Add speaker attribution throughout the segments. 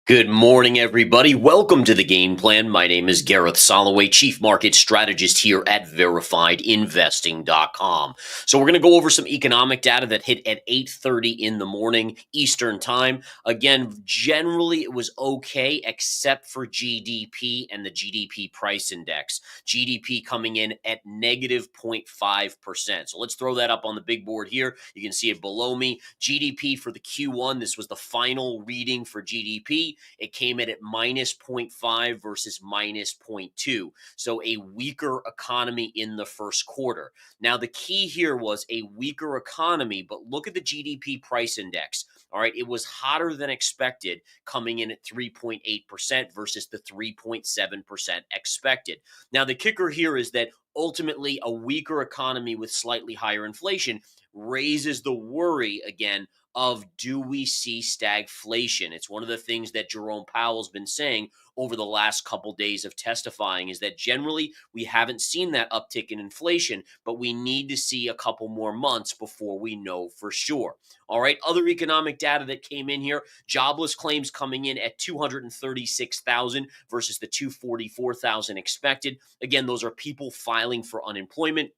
Speaker 1: Good morning, everybody. Welcome to the Game Plan. My name is Gareth Soloway, Chief Market Strategist here at VerifiedInvesting.com. So we're going to go over some economic data that hit at 8:30 in the morning Eastern Time. Again, generally it was okay except for GDP and the GDP price index. GDP coming in at negative 0.5%. So let's throw that up on the big board here. You can see it below me. GDP for the Q1, this was the final reading for GDP. It came in at minus 0.5 versus minus 0.2. So a weaker economy in the first quarter. Now, the key here was a weaker economy, but look at the GDP price index. All right, it was hotter than expected, coming in at 3.8% versus the 3.7% expected. Now, the kicker here is that ultimately a weaker economy with slightly higher inflation raises the worry again of, do we see stagflation? It's one of the things that Jerome Powell's been saying over the last couple days of testifying, is that generally we haven't seen that uptick in inflation, but we need to see a couple more months before we know for sure. All right, other economic data that came in here, jobless claims coming in at 236,000 versus the 244,000 expected. Again, those are people filing for unemployment.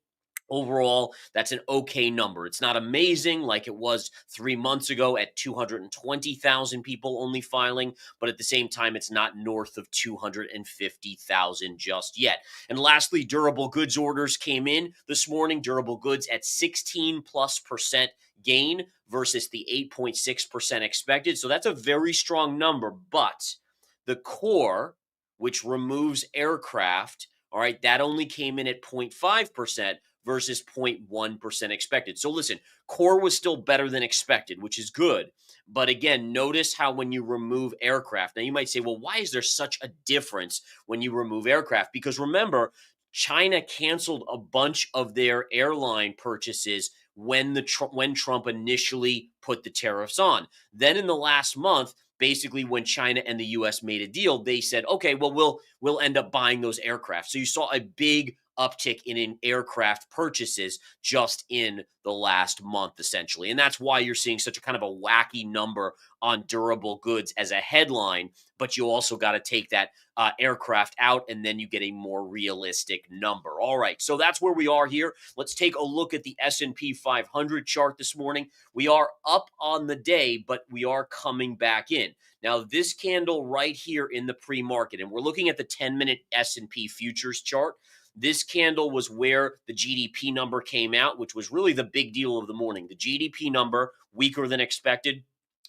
Speaker 1: Overall, that's an okay number. It's not amazing like it was 3 months ago at 220,000 people only filing, but at the same time, it's not north of 250,000 just yet. And lastly, durable goods orders came in this morning. Durable goods at 16+% gain versus the 8.6% expected. So that's a very strong number, but the core, which removes aircraft, all right, that only came in at 0.5%. versus 0.1% expected. So listen, core was still better than expected, which is good. But again, notice how when you remove aircraft, now you might say, well, why is there such a difference when you remove aircraft? Because remember, China canceled a bunch of their airline purchases when Trump initially put the tariffs on. Then in the last month, basically when China and the US made a deal, they said, okay, well, we'll end up buying those aircraft. So you saw a big uptick in aircraft purchases just in the last month, essentially. And that's why you're seeing such a kind of a wacky number on durable goods as a headline, but you also got to take that aircraft out, and then you get a more realistic number. All right, so that's where we are here. Let's take a look at the S&P 500 chart this morning. We are up on the day, but we are coming back in. Now, this candle right here in the pre-market, and we're looking at the 10-minute S&P futures chart. This candle was where the GDP number came out, which was really the big deal of the morning. The GDP number, weaker than expected,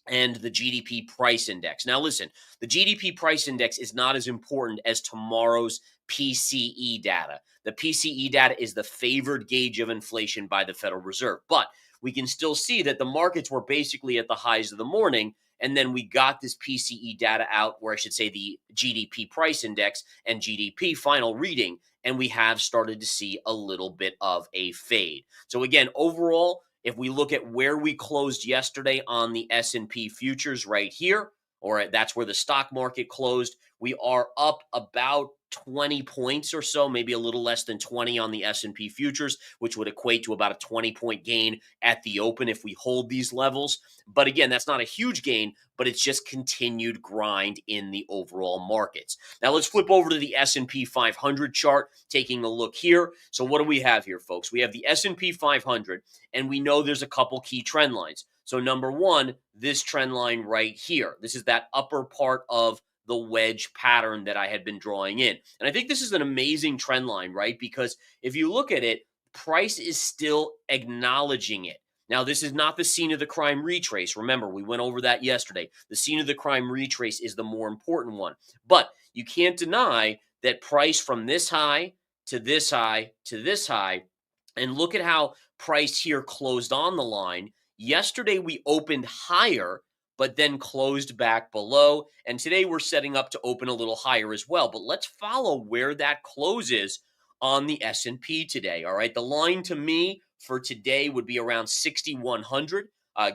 Speaker 1: and the GDP price index. Now, listen, the GDP price index is not as important as tomorrow's PCE data. The PCE data is the favored gauge of inflation by the Federal Reserve. But we can still see that the markets were basically at the highs of the morning, and then we got this PCE data out, or I should say the GDP price index and GDP final reading, and we have started to see a little bit of a fade. So again, overall, if we look at where we closed yesterday on the S&P futures right here, or that's where the stock market closed, we are up about 20 points or so, maybe a little less than 20 on the S&P futures, which would equate to about a 20-point gain at the open if we hold these levels. But again, that's not a huge gain, but it's just continued grind in the overall markets. Now let's flip over to the S&P 500 chart, taking a look here. So what do we have here, folks? We have the S&P 500, and we know there's a couple key trend lines. So number one, this trend line right here. This is that upper part of the wedge pattern that I had been drawing in. And I think this is an amazing trend line, right? Because if you look at it, price is still acknowledging it. Now, this is not the scene of the crime retrace. Remember, we went over that yesterday. The scene of the crime retrace is the more important one. But you can't deny that price from this high to this high to this high, and look at how price here closed on the line. Yesterday, we opened higher, but then closed back below. And today we're setting up to open a little higher as well. But let's follow where that closes on the S&P today. All right. The line to me for today would be around 6,100.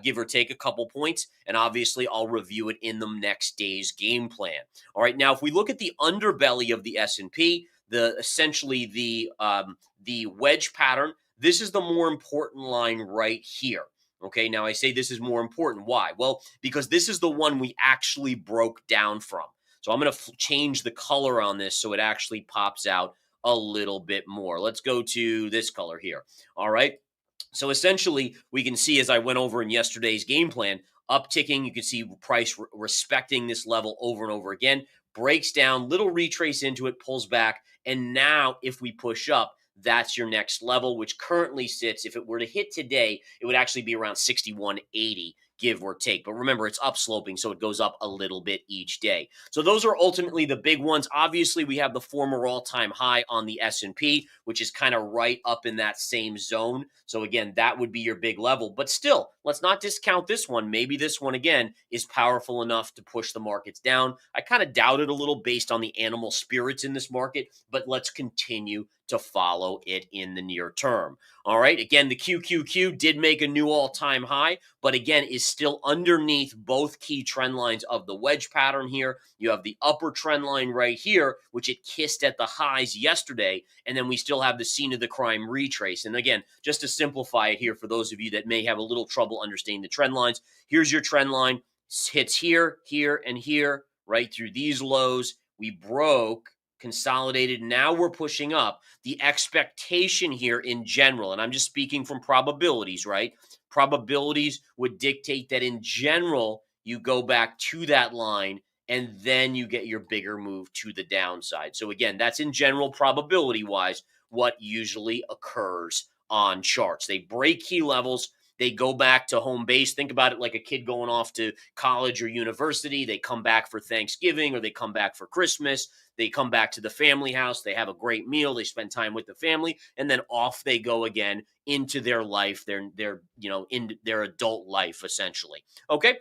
Speaker 1: Give or take a couple points, and obviously I'll review it in the next day's game plan. All right, now if we look at the underbelly of the S&P, essentially the wedge pattern, this is the more important line right here. Okay, now I say this is more important. Why? Well, because this is the one we actually broke down from. So I'm going to change the color on this so it actually pops out a little bit more. Let's go to this color here. All right. So essentially, we can see as I went over in yesterday's game plan, upticking, you can see price respecting this level over and over again, breaks down, little retrace into it, pulls back. And now if we push up, that's your next level, which currently sits, if it were to hit today, it would actually be around 6180, give or take. But remember, it's upsloping, so it goes up a little bit each day. So those are ultimately the big ones. Obviously, we have the former all-time high on the S&P, which is kind of right up in that same zone. So again, that would be your big level. But still, let's not discount this one. Maybe this one, again, is powerful enough to push the markets down. I kind of doubt it a little based on the animal spirits in this market, but let's continue to follow it in the near term. All right. Again, the QQQ did make a new all-time high, but again, is still underneath both key trend lines of the wedge pattern here. You have the upper trend line right here, which it kissed at the highs yesterday. And then we still have the scene of the crime retrace. And again, just to simplify it here for those of you that may have a little trouble understanding the trend lines, here's your trend line. Hits here, here, and here, right through these lows. We broke, consolidated. Now we're pushing up. The expectation here in general, and I'm just speaking from probabilities, right? Probabilities would dictate that in general, you go back to that line and then you get your bigger move to the downside. So again, that's in general probability wise what usually occurs on charts. They break key levels. They go back to home base. Think about it like a kid going off to college or university. They come back for Thanksgiving or they come back for Christmas. They come back to the family house. They have a great meal. They spend time with the family, and then off they go again into their life. They're in their adult life essentially. Okay.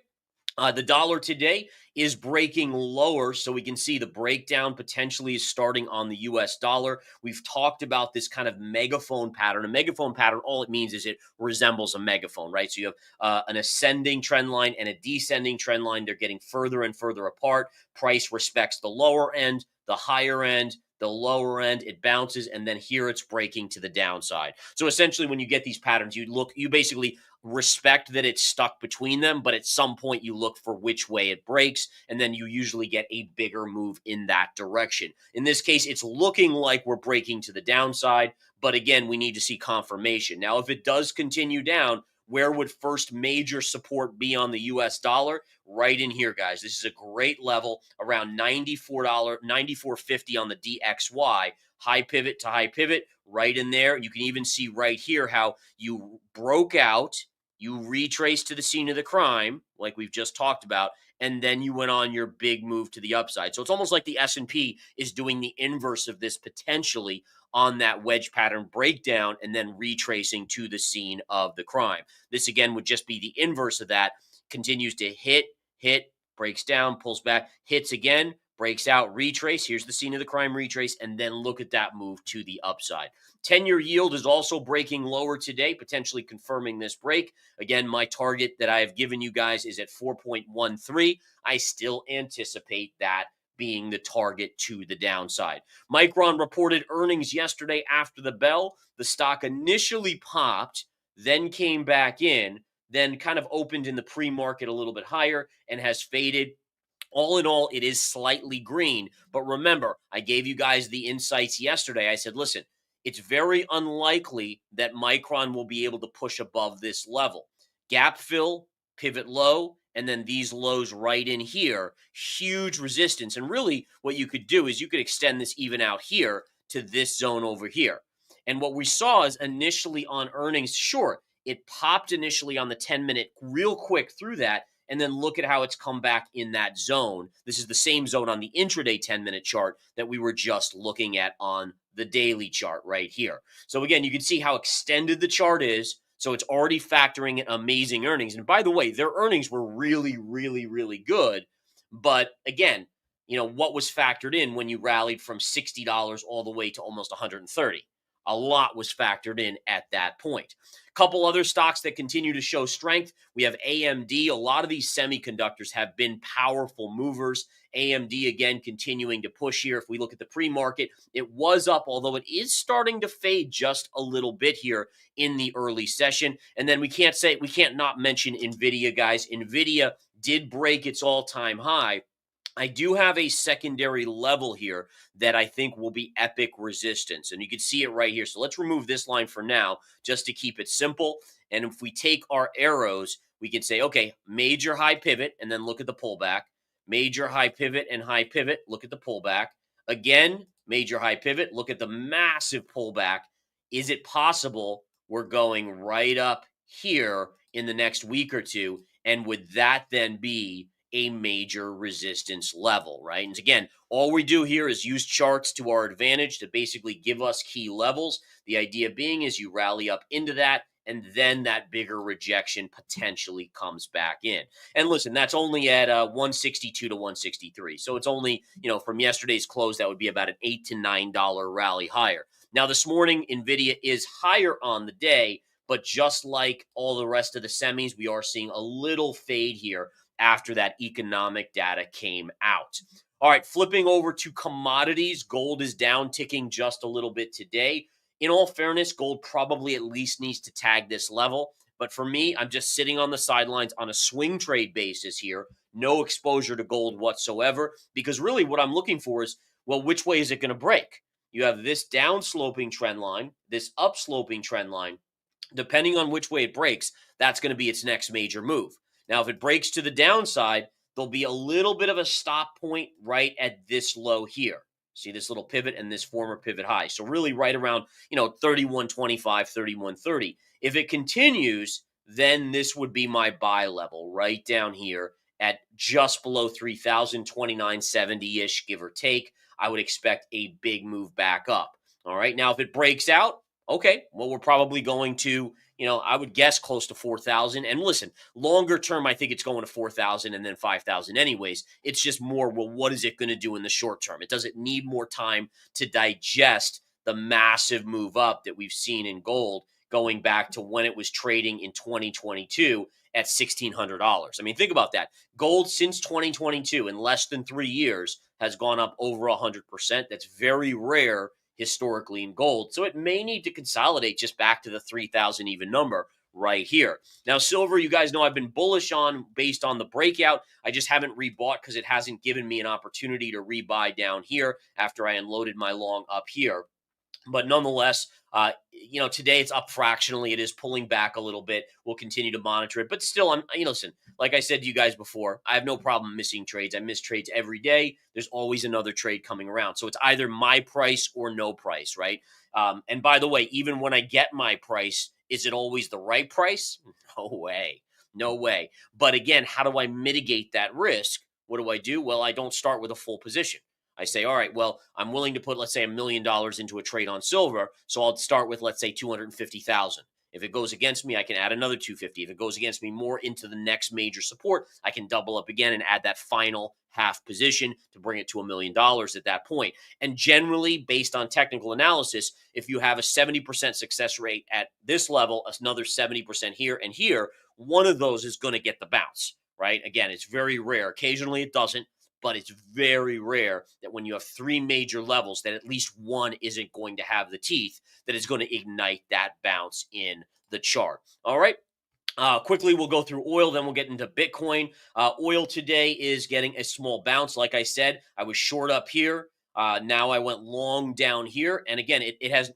Speaker 1: The dollar today is breaking lower, so we can see the breakdown potentially is starting on the U.S. dollar. We've talked about this kind of megaphone pattern. A megaphone pattern, all it means is it resembles a megaphone, right? So you have an ascending trend line and a descending trend line. They're getting further and further apart. Price respects the lower end, the higher end, the lower end, it bounces, and then here it's breaking to the downside. So essentially, when you get these patterns, you basically respect that it's stuck between them, but at some point you look for which way it breaks, and then you usually get a bigger move in that direction. In this case, it's looking like we're breaking to the downside, but again, we need to see confirmation. Now, if it does continue down, where would first major support be on the US dollar? Right in here, guys. This is a great level around $94, $94.50 on the DXY. High pivot to high pivot, right in there. You can even see right here how you broke out, you retraced to the scene of the crime, like we've just talked about, and then you went on your big move to the upside. So it's almost like the S&P is doing the inverse of this potentially on that wedge pattern breakdown and then retracing to the scene of the crime. This again would just be the inverse of that. Continues to hit, breaks down, pulls back, hits again, breaks out, retrace. Here's the scene of the crime retrace, and then look at that move to the upside. 10-year yield is also breaking lower today, potentially confirming this break. Again, my target that I have given you guys is at 4.13. I still anticipate that being the target to the downside. Micron reported earnings yesterday after the bell. The stock initially popped, then came back in, then kind of opened in the pre-market a little bit higher and has faded. All in all, it is slightly green. But remember, I gave you guys the insights yesterday. I said, listen, it's very unlikely that Micron will be able to push above this level. Gap fill, pivot low, and then these lows right in here, huge resistance. And really what you could do is you could extend this even out here to this zone over here. And what we saw is initially on earnings, sure, it popped initially on the 10-minute real quick through that. And then look at how it's come back in that zone. This is the same zone on the intraday 10-minute chart that we were just looking at on the daily chart right here. So again, you can see how extended the chart is. So it's already factoring in amazing earnings. And by the way, their earnings were really, really, really good. But again, what was factored in when you rallied from $60 all the way to almost 130? A lot was factored in at that point. Couple other stocks that continue to show strength. We have AMD. A lot of these semiconductors have been powerful movers. AMD again continuing to push here. If we look at the pre-market, it was up, although it is starting to fade just a little bit here in the early session. And then we can't not mention Nvidia, guys. Nvidia did break its all-time high. I do have a secondary level here that I think will be epic resistance. And you can see it right here. So let's remove this line for now just to keep it simple. And if we take our arrows, we can say, okay, major high pivot, and then look at the pullback. Major high pivot and high pivot, look at the pullback. Again, major high pivot, look at the massive pullback. Is it possible we're going right up here in the next week or two? And would that then be a major resistance level, right? And again, all we do here is use charts to our advantage to basically give us key levels. The idea being is you rally up into that, and then that bigger rejection potentially comes back in. And listen, that's only at 162 to 163. So it's only, from yesterday's close, that would be about an $8 to $9 rally higher. Now, this morning, NVIDIA is higher on the day, but just like all the rest of the semis, we are seeing a little fade here after that economic data came out. All right, flipping over to commodities, gold is down, ticking just a little bit today. In all fairness, gold probably at least needs to tag this level. But for me, I'm just sitting on the sidelines on a swing trade basis here. No exposure to gold whatsoever, because really what I'm looking for is, well, which way is it going to break? You have this down-sloping trend line, this up-sloping trend line. Depending on which way it breaks, that's going to be its next major move. Now, if it breaks to the downside, there'll be a little bit of a stop point right at this low here. See this little pivot and this former pivot high. So really right around, 31.25, 31.30. If it continues, then this would be my buy level right down here at just below 3,000, 29.70-ish, give or take. I would expect a big move back up. All right. Now, if it breaks out, okay, well, we're probably going to, I would guess close to 4,000. And listen, longer term, I think it's going to 4,000 and then 5,000 anyways. It's just more, well, what is it going to do in the short term? It doesn't need more time to digest the massive move up that we've seen in gold going back to when it was trading in 2022 at $1,600. I mean, think about that. Gold since 2022 in less than 3 years has gone up over 100%. That's very rare historically in gold. So it may need to consolidate just back to the 3,000 even number right here. Now, silver, you guys know I've been bullish on based on the breakout. I just haven't rebought because it hasn't given me an opportunity to rebuy down here after I unloaded my long up here. But nonetheless, today it's up fractionally. It is pulling back a little bit. We'll continue to monitor it. But still, listen, like I said to you guys before, I have no problem missing trades. I miss trades every day. There's always another trade coming around. So it's either my price or no price, right? And by the way, even when I get my price, is it always the right price? No way. No way. But again, how do I mitigate that risk? What do I do? Well, I don't start with a full position. I say, all right, well, I'm willing to put, let's say, $1 million into a trade on silver. So I'll start with, let's say, 250,000. If it goes against me, I can add another 250. If it goes against me more into the next major support, I can double up again and add that final half position to bring it to $1 million at that point. And generally, based on technical analysis, if you have a 70% success rate at this level, another 70% here and here, one of those is going to get the bounce, right? Again, it's very rare. Occasionally it doesn't. But it's very rare that when you have 3 major levels, that at least one isn't going to have the teeth that is going to ignite that bounce in the chart. All right. Quickly, we'll go through oil, then we'll get into Bitcoin. Oil today is getting a small bounce. Like I said, I was short up here. Now I went long down here. And again,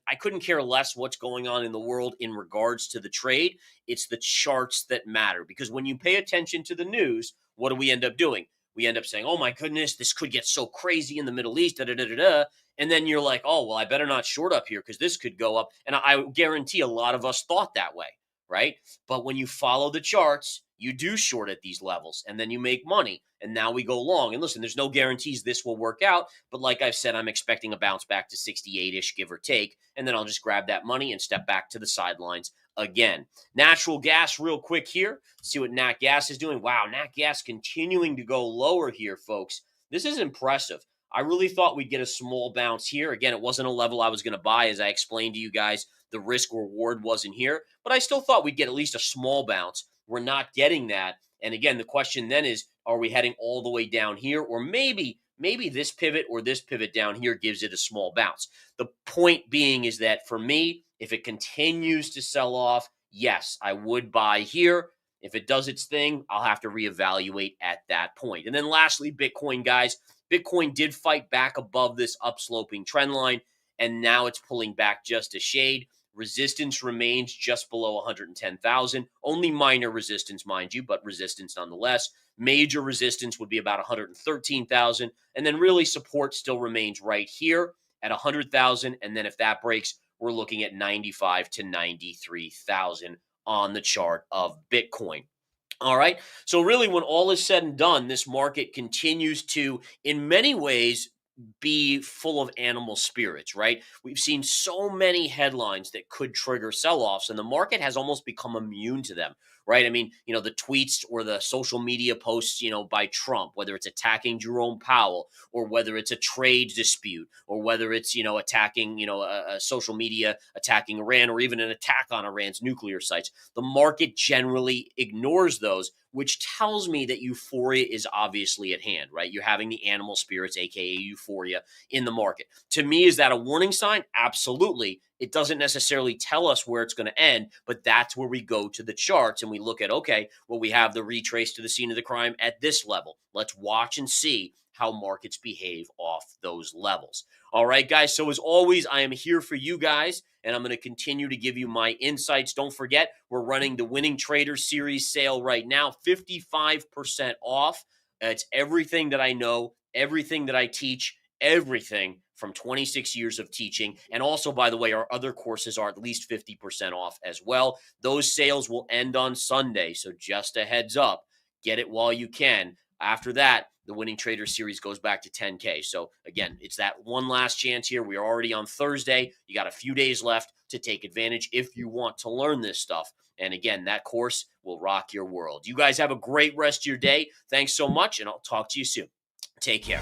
Speaker 1: I couldn't care less what's going on in the world in regards to the trade. It's the charts that matter, because when you pay attention to the news, what do we end up doing? We end up saying, oh my goodness, this could get so crazy in the Middle East, And then you're like, oh, well, I better not short up here because this could go up. And I guarantee a lot of us thought that way, right? But when you follow the charts, you do short at these levels and then you make money. And now we go long. And listen, there's no guarantees this will work out. But like I've said, I'm expecting a bounce back to 68-ish, give or take. And then I'll just grab that money and step back to the sidelines again. Natural gas real quick here. See what nat gas is doing. Wow, nat gas continuing to go lower here, folks. This is impressive. I really thought we'd get a small bounce here. Again, it wasn't a level I was going to buy. As I explained to you guys, the risk reward wasn't here, but I still thought we'd get at least a small bounce. We're not getting that. And again, the question then is, are we heading all the way down here? Or maybe this pivot or this pivot down here gives it a small bounce. The point being is that for me, if it continues to sell off, yes, I would buy here. If it does its thing, I'll have to reevaluate at that point. And then lastly, Bitcoin, guys. Bitcoin did fight back above this upsloping trend line, and now it's pulling back just a shade. Resistance remains just below 110,000. Only minor resistance, mind you, but resistance nonetheless. Major resistance would be about 113,000. And then really support still remains right here at 100,000. And then if that breaks, we're looking at 95 to 93,000 on the chart of Bitcoin. All right. So really, when all is said and done, this market continues to, in many ways, be full of animal spirits, right? We've seen so many headlines that could trigger sell-offs, and the market has almost become immune to them, right? I mean, the tweets or the social media posts, by Trump, whether it's attacking Jerome Powell or whether it's a trade dispute or whether it's, attacking, a social media attacking Iran or even an attack on Iran's nuclear sites. The market generally ignores those, which tells me that euphoria is obviously at hand, right? You're having the animal spirits, aka euphoria, in the market. To me, is that a warning sign? Absolutely. It doesn't necessarily tell us where it's going to end, but that's where we go to the charts and we look at, okay, well, we have the retrace to the scene of the crime at this level. Let's watch and see how markets behave off those levels. All right, guys. So as always, I am here for you guys, and I'm going to continue to give you my insights. Don't forget, we're running the Winning Trader Series sale right now, 55% off. It's everything that I know, everything that I teach, everything from 26 years of teaching. And also, by the way, our other courses are at least 50% off as well. Those sales will end on Sunday, so just a heads up. Get it while you can. After that, the Winning Trader Series goes back to 10K. So again, it's that one last chance here. We are already on Thursday. You got a few days left to take advantage if you want to learn this stuff. And again, that course will rock your world. You guys have a great rest of your day. Thanks so much, and I'll talk to you soon. Take care.